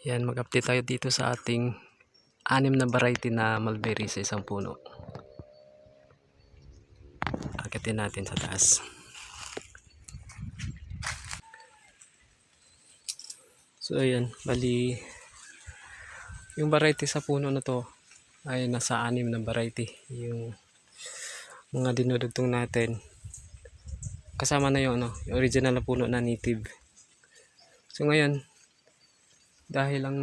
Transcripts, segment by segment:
Yan, mag-update tayo dito sa ating 6 na variety na mulberry sa isang puno. Akitin natin sa taas. So ayan, bali yung variety sa puno na to ay nasa 6 na variety. Yung mga dinudugtong natin. Kasama na yung yung original na puno na native. So ngayon, dahil ang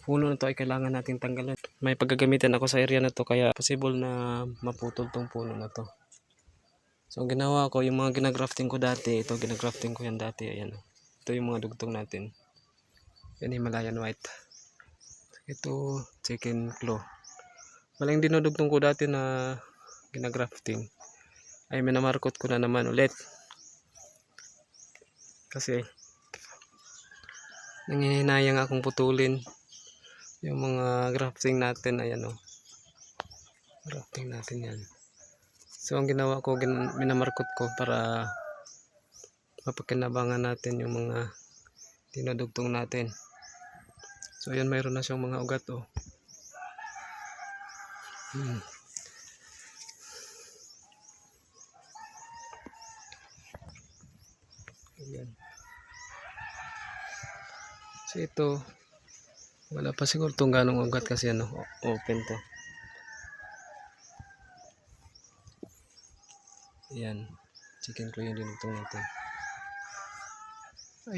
puno na to ay kailangan natin tanggalan. May paggagamitan ako sa area na to kaya possible na maputol tong puno na to. So ang ginawa ko, yung mga ginagrafting ko dati, ito ginagrafting ko yan dati, ayan. Ito yung mga dugtong natin. Yan Himalayan white. Ito chicken claw. Maling dinudugtong ko dati na ginagrafting ay minamarkot ko na naman ulit. Kasi nangihinayang akong putulin yung mga grafting natin, ayan o. Grafting natin yan. So ang ginawa ko, minamarkot ko para mapakinabangan natin yung mga dinudugtong natin. So ayan, mayroon na siyang mga ugat o. Ayan. So ito, wala pa siguro itong ganong ugat kasi open to. Ayan, chicken claw yung dinugtong natin.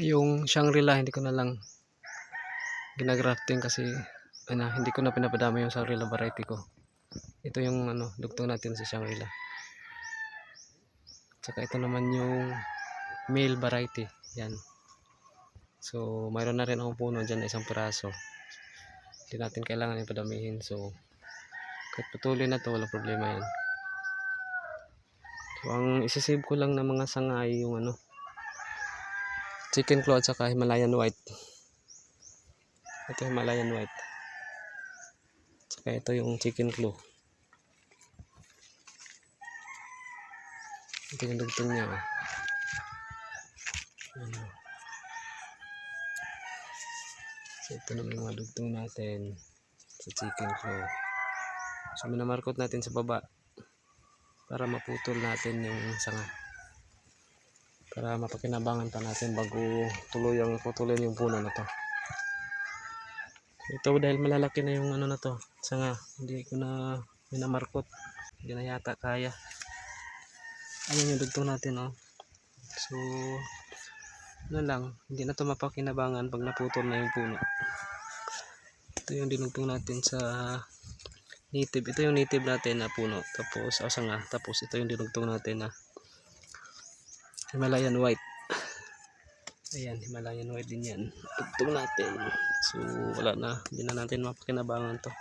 Yung Shangri-La hindi ko na lang ginagrafting kasi hindi ko na pinapadama yung Shangri-La variety ko. Ito yung dugtong natin sa Shangri-La. Tsaka ito naman yung male variety. Yan. So mayroon na rin akong puno dyan na isang piraso. Hindi natin kailangan ipadamihin. So kahit putulin na to, wala problema yan. So ang isisave ko lang na mga sanga ay yung chicken claw at saka Himalayan white. Ito Himalayan white. Tsaka ito yung chicken claw. Ito yung dugtong niya. So ito naman yung mga dugtong natin sa chicken claw. So minamarkot natin sa baba para maputol natin yung sanga. Para mapakinabangan pa natin bago tuluyang putulin yung puno na to. Ito dahil malalaki na yung na to, sanga, hindi ko na minamarkot. Hindi na yata kaya. Ayun yung dugtong natin So lang, hindi na to mapakinabangan pag naputol na yung puno. Ito yung dinugtong natin sa native. Ito yung native natin na puno. Tapos sanga. Tapos ito yung dinugtong natin na Himalayan white. Ayan, Himalayan white din yan. Dugtong natin. So wala na, hindi na natin mapakinabangan to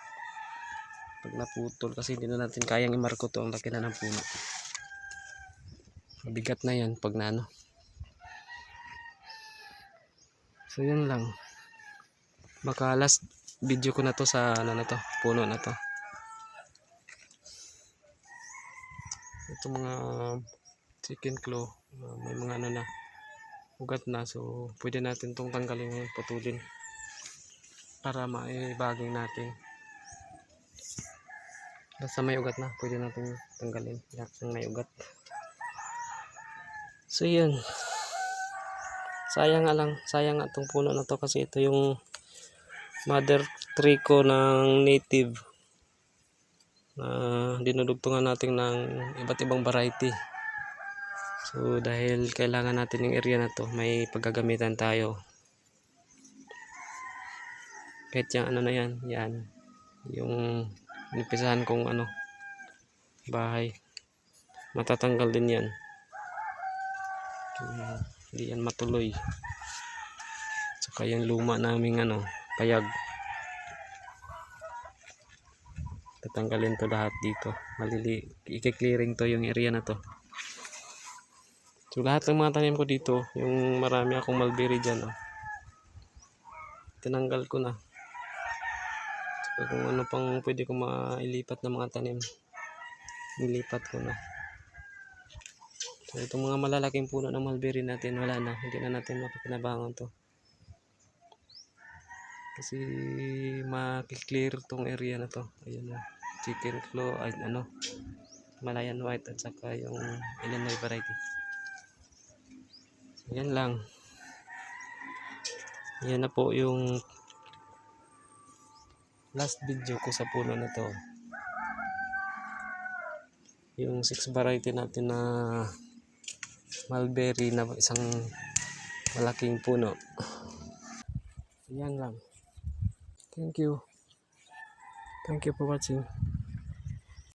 pag naputol kasi hindi na natin kayang imarko to, ang laki na ng puno. Mabigat na yan pag So yun lang. Baka last video ko na to sa na to, puno na to. Ito mga chicken claw, may mga na ugat na, so pwede natin tong tanggalin ngayon, putulin para maibaging natin. Basta may ugat na, pwede natin tanggalin lahat ng may ugat. So yun, sayang nga itong puno na to kasi ito yung mother tree ko ng native na dinudugtungan natin ng iba't ibang variety. So dahil kailangan natin yung area na to, may paggagamitan tayo. Kahit yung na yan yung inipisahan kong bahay, matatanggal din yan. Hindi yan matuloy. Saka yung luma naming payag, tatanggalin to lahat dito. I-clearing to yung area na to. So lahat ng mga tanim ko dito, yung marami akong mulberry dyan tinanggal ko na. So kung ano pang pwede ko mailipat na mga tanim, nilipat ko na. So itong mga malalaking puno ng mulberry natin, wala na, hindi na natin mapakinabangan to. Kasi makiklear tong area na to. Ayun na. Chicken claw, ay ano, Malayan White at saka yung Illinois variety. So, yan lang. Yan na po yung last video ko sa puno na to. Yung 6 variety natin na mulberry na isang malaking puno. Yan lang. Thank you. Thank you for watching.